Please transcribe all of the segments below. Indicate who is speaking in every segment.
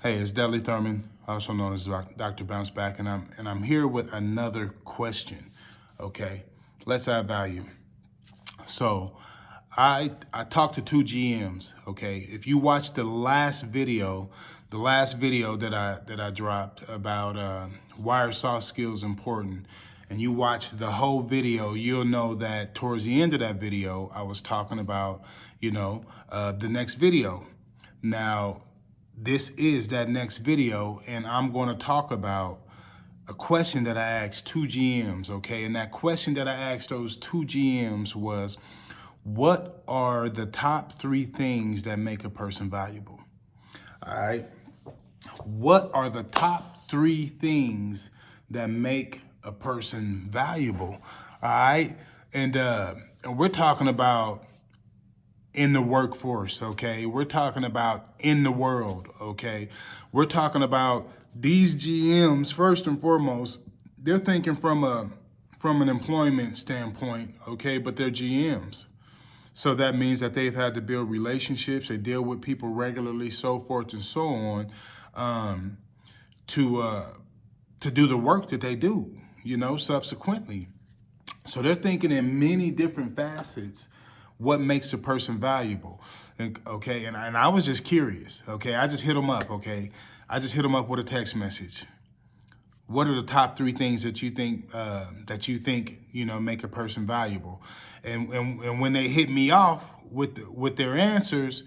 Speaker 1: Hey, it's Dudley Thurmond, also known as Dr. Bounce Back, and I'm here with another question. Okay, let's add value. So, I talked to two GMs. Okay, if you watched the last video that I dropped about why are soft skills important, and you watched the whole video, you'll know that towards the end of that video, I was talking about the next video. Now, this is that next video, and I'm going to talk about a question that I asked two GMs, okay? And that question that I asked those two GMs was, what are the top three things that make a person valuable? All right. What are the top three things that make a person valuable? All right. And we're talking about in the workforce, okay? We're talking about in the world, okay? We're talking about these GMs, first and foremost, they're thinking from an employment standpoint, okay? But they're GMs. So that means that they've had to build relationships, they deal with people regularly, so forth and so on, to do the work that they do, subsequently. So they're thinking in many different facets what makes a person valuable, okay? And I was just curious, okay? I just hit them up, okay? I just hit them up with a text message. What are the top three things that you think make a person valuable? And when they hit me off with their answers,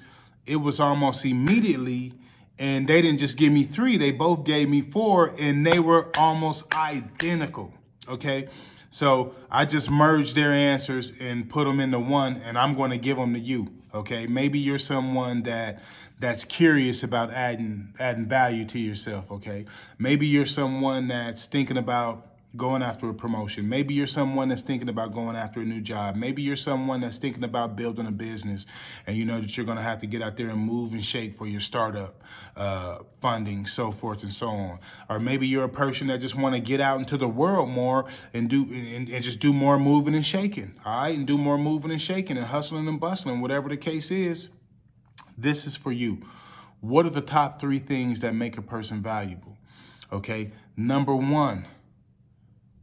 Speaker 1: it was almost immediately. And they didn't just give me three; they both gave me four, and they were almost identical. Okay, so I just merged their answers and put them into one, and I'm going to give them to you. Okay, maybe you're someone that's curious about adding value to yourself. Okay, maybe you're someone that's thinking about going after a promotion. Maybe you're someone that's thinking about going after a new job. Maybe you're someone that's thinking about building a business, and you know that you're going to have to get out there and move and shake for your startup funding, so forth and so on. Or maybe you're a person that just want to get out into the world more and just do more moving and shaking, all right? And do more moving and shaking and hustling and bustling, whatever the case is. This is for you. What are the top three things that make a person valuable? Okay, number one,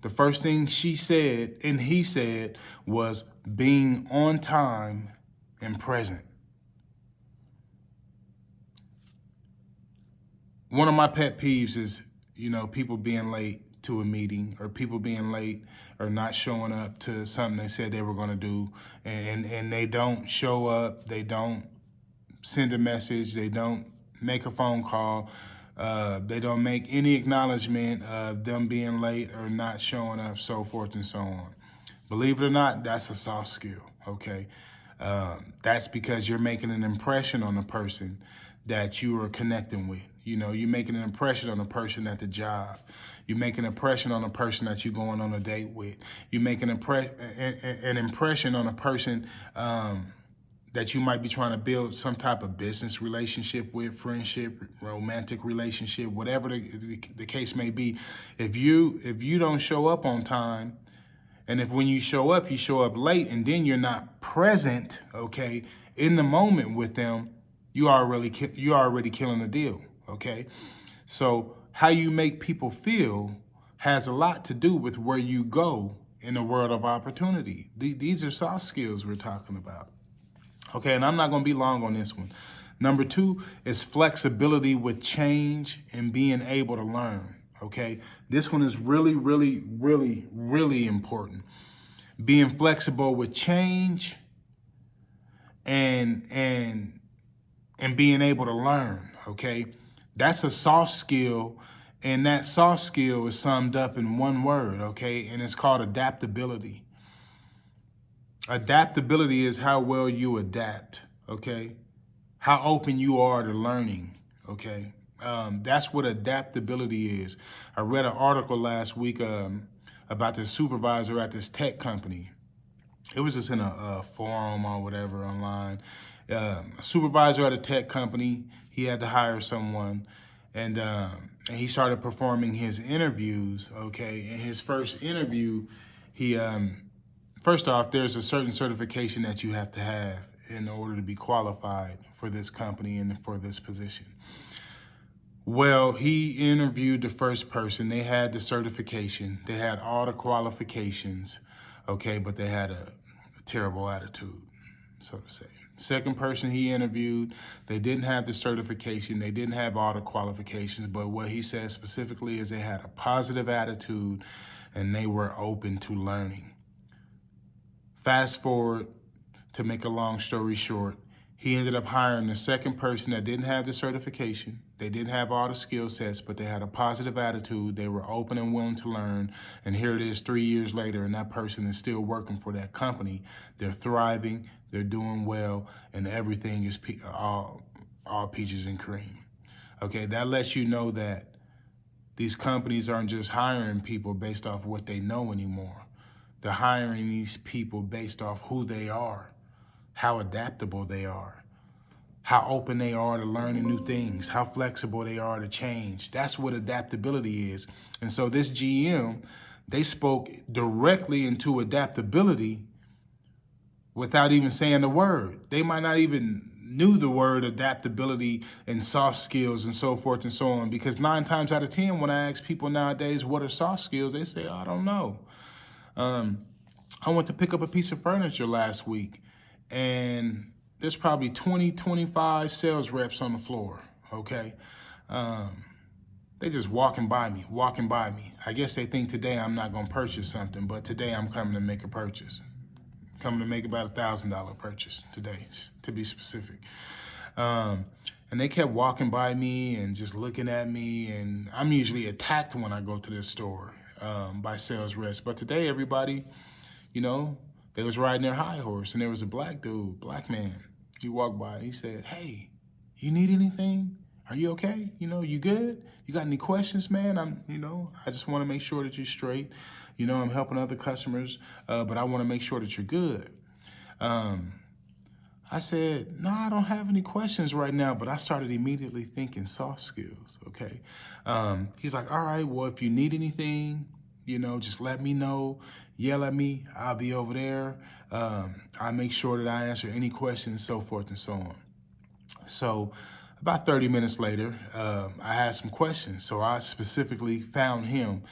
Speaker 1: the first thing she said and he said was being on time and present. One of my pet peeves is, people being late to a meeting, or people being late or not showing up to something they said they were going to do, and they don't show up, they don't send a message, they don't make a phone call, they don't make any acknowledgement of them being late or not showing up, so forth and so on. Believe it or not, that's a soft skill, okay? That's because you're making an impression on the person that you are connecting with. You're making an impression on a person at the job. You make an impression on a person that you're going on a date with. You make an impression on a person that you might be trying to build some type of business relationship with, friendship, romantic relationship, whatever the case may be. If you don't show up on time, and if when you show up late, and then you're not present, okay, in the moment with them, you are already killing the deal, okay? So how you make people feel has a lot to do with where you go in the world of opportunity. These are soft skills we're talking about. Okay, and I'm not going to be long on this one. Number two is flexibility with change and being able to learn. Okay, this one is really, really, really, really important. Being flexible with change and being able to learn. Okay, that's a soft skill, and that soft skill is summed up in one word. Okay, and it's called adaptability. Adaptability is how well you adapt, okay? How open you are to learning, okay? That's what adaptability is. I read an article last week about the supervisor at this tech company. It was just in a forum or whatever online. A supervisor at a tech company, he had to hire someone, and he started performing his interviews, okay? In his first interview, he... First off, there's a certain certification that you have to in order to be qualified for this company and for this position. Well, he interviewed the first person. They had the certification. They had all the qualifications, okay, but they had a terrible attitude, so to say. Second person he interviewed, they didn't have the certification. They didn't have all the qualifications, but what he said specifically is they had a positive attitude and they were open to learning. Fast forward, to make a long story short, he ended up hiring the second person that didn't have the certification. They didn't have all the skill sets, but they had a positive attitude. They were open and willing to learn. And here it is 3 years later, and that person is still working for that company. They're thriving, they're doing well, and everything is all peaches and cream. Okay, that lets you know that these companies aren't just hiring people based off what they know anymore. They're hiring these people based off who they are, how adaptable they are, how open they are to learning new things, how flexible they are to change. That's what adaptability is. And so this GM, they spoke directly into adaptability without even saying the word. They might not even knew the word adaptability and soft skills and so forth and so on, because 9 times out of 10, when I ask people nowadays, what are soft skills? They say, I don't know. I went to pick up a piece of furniture last week, and there's probably 20, 25 sales reps on the floor, okay? They just walking by me. I guess they think today I'm not gonna purchase something, but today I'm coming to make a purchase. Coming to make about $1,000 purchase today, to be specific. And they kept walking by me and just looking at me, and I'm usually attacked when I go to this store by sales reps. But today, everybody, you know, they was riding their high horse, and there was a black man. He walked by, he said, hey, you need anything? Are you okay? You know, you good? You got any questions, man? I just want to make sure that you're straight. You know, I'm helping other customers, but I want to make sure that you're good. I said, no, I don't have any questions right now, but I started immediately thinking soft skills, okay? He's like, all right, well, if you need anything, you know, just let me know, yell at me, I'll be over there. I'll make sure that I answer any questions, so forth and so on. So about 30 minutes later, I had some questions. So I specifically found him,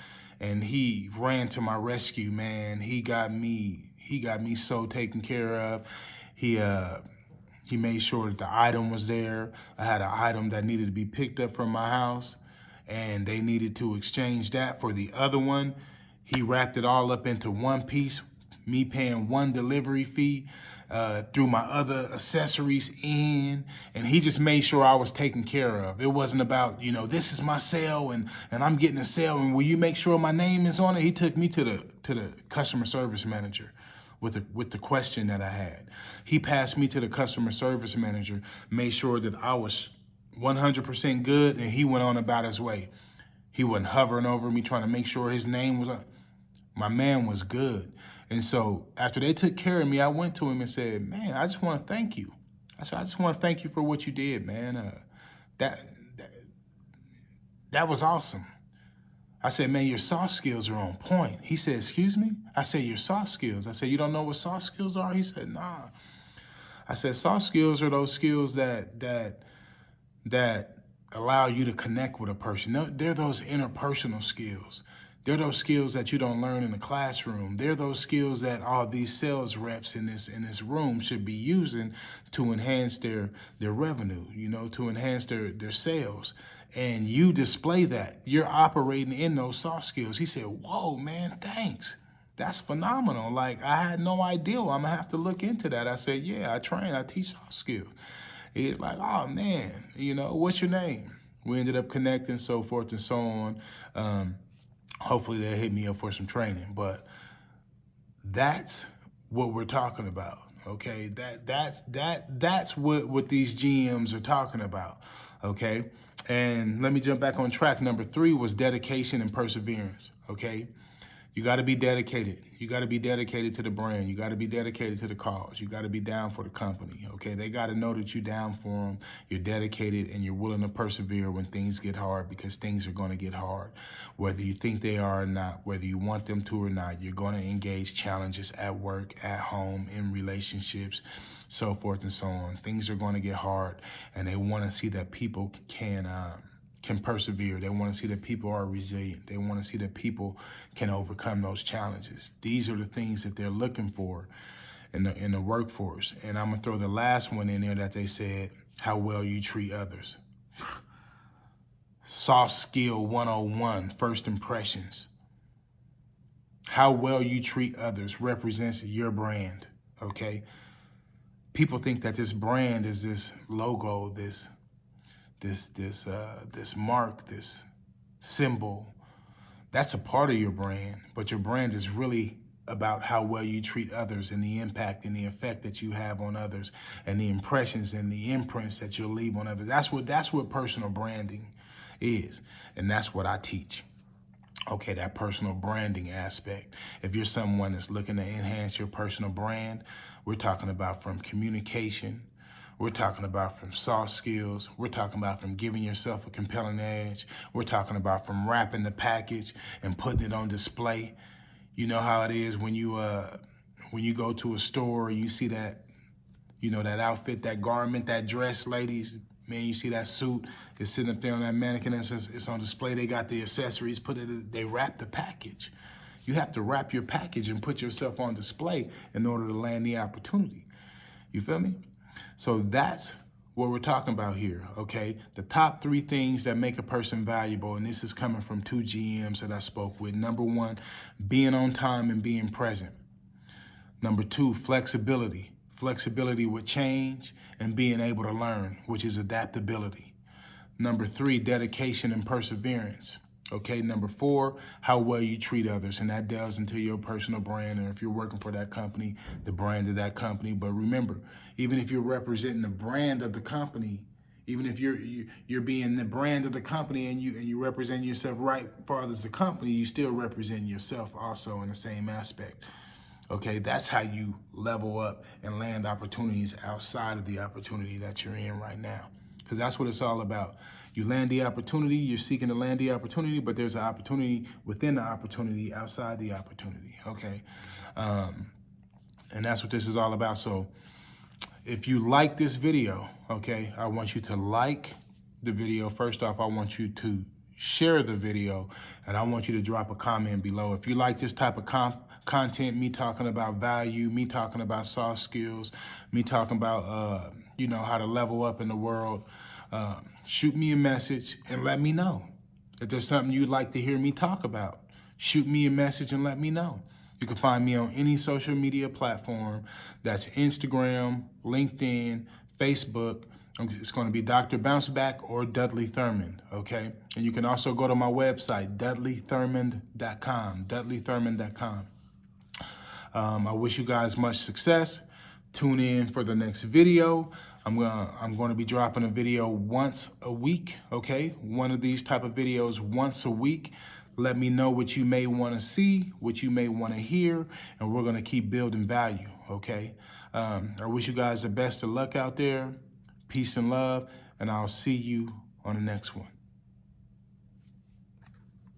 Speaker 1: and he ran to my rescue, man. He got me so taken care of. He made sure that the item was there. I had an item that needed to be picked up from my house, and they needed to exchange that for the other one. He wrapped it all up into one piece, me paying one delivery fee, threw my other accessories in, and he just made sure I was taken care of. It wasn't about, you know, this is my sale and I'm getting a sale, and will you make sure my name is on it? He took me to the customer service manager with the question that I had. He passed me to the customer service manager, made sure that I was 100% good, and he went on about his way. He wasn't hovering over me trying to make sure his name was on. My man was good. And so after they took care of me, I went to him and said, man, I just want to thank you. I said, I just want to thank you for what you did, man. That was awesome. I said, man, your soft skills are on point. He said, excuse me? I said, your soft skills. I said, you don't know what soft skills are? He said, nah. I said, soft skills are those skills that allow you to connect with a person. They're those interpersonal skills. They're those skills that you don't learn in the classroom. They're those skills that all these sales reps in this room should be using to enhance their revenue, you know, to enhance their sales. And you display that. You're operating in those soft skills. He said, whoa, man, thanks. That's phenomenal. Like, I had no idea. I'm gonna have to look into that. I said, yeah, I teach soft skills. He's like, oh man, you know, what's your name? We ended up connecting, so forth and so on. Hopefully they'll hit me up for some training, but that's what we're talking about. Okay, that's what these GMs are talking about. Okay, and let me jump back on track. Number 3 was dedication and perseverance. Okay, you got to be dedicated. You got to be dedicated to the brand. You got to be dedicated to the cause. You got to be down for the company. Okay, they got to know that you're down for them. You're dedicated and you're willing to persevere when things get hard, because things are going to get hard, whether you think they are or not, whether you want them to or not. You're going to engage challenges at work, at home, in relationships, so forth and so on. Things are going to get hard, and they want to see that people can can persevere. They want to see that people are resilient. They want to see that people can overcome those challenges. These are the things that they're looking for in the workforce. And I'm gonna throw the last one in there that they said, how well you treat others. Soft skill 101, first impressions. How well you treat others represents your brand, okay? People think that this brand is this logo, this mark, this symbol. That's a part of your brand, but your brand is really about how well you treat others and the impact and the effect that you have on others and the impressions and the imprints that you'll leave on others. That's what personal branding is, and that's what I teach. Okay, that personal branding aspect. If you're someone that's looking to enhance your personal brand, we're talking about from communication, we're talking about from soft skills, we're talking about from giving yourself a compelling edge, we're talking about from wrapping the package and putting it on display. You know how it is when you go to a store and you see that, that outfit, that garment, that dress, ladies, man, you see that suit, it's sitting up there on that mannequin, it's on display, they got the accessories, they wrap the package. You have to wrap your package and put yourself on display in order to land the opportunity. You feel me? So that's what we're talking about here, okay? The top 3 things that make a person valuable, and this is coming from 2 GMs that I spoke with. Number 1, being on time and being present. Number 2, flexibility. Flexibility with change and being able to learn, which is adaptability. Number 3, dedication and perseverance. Okay, number 4, how well you treat others, and that delves into your personal brand, or if you're working for that company, the brand of that company. But remember, even if you're representing the brand of the company, even if you're being the brand of the company and you represent yourself right far as the company, you still represent yourself also in the same aspect. Okay, that's how you level up and land opportunities outside of the opportunity that you're in right now. Because that's what it's all about. You land the opportunity, you're seeking to land the opportunity, but there's an opportunity within the opportunity, outside the opportunity, okay? And that's what this is all about. So if you like this video, okay, I want you to like the video. First off, I want you to share the video, and I want you to drop a comment below. If you like this type of content, me talking about value, me talking about soft skills, me talking about, how to level up in the world, shoot me a message and let me know. If there's something you'd like to hear me talk about, shoot me a message and let me know. You can find me on any social media platform. That's Instagram, LinkedIn, Facebook. It's going to be Dr. Bounceback or Dudley Thurmond, okay? And you can also go to my website, dudleythurmond.com, dudleythurmond.com. I wish you guys much success. Tune in for the next video. I'm going to be dropping a video once a week, okay? One of these type of videos once a week. Let me know what you may want to see, what you may want to hear, and we're going to keep building value, okay? I wish you guys the best of luck out there. Peace and love, and I'll see you on the next one.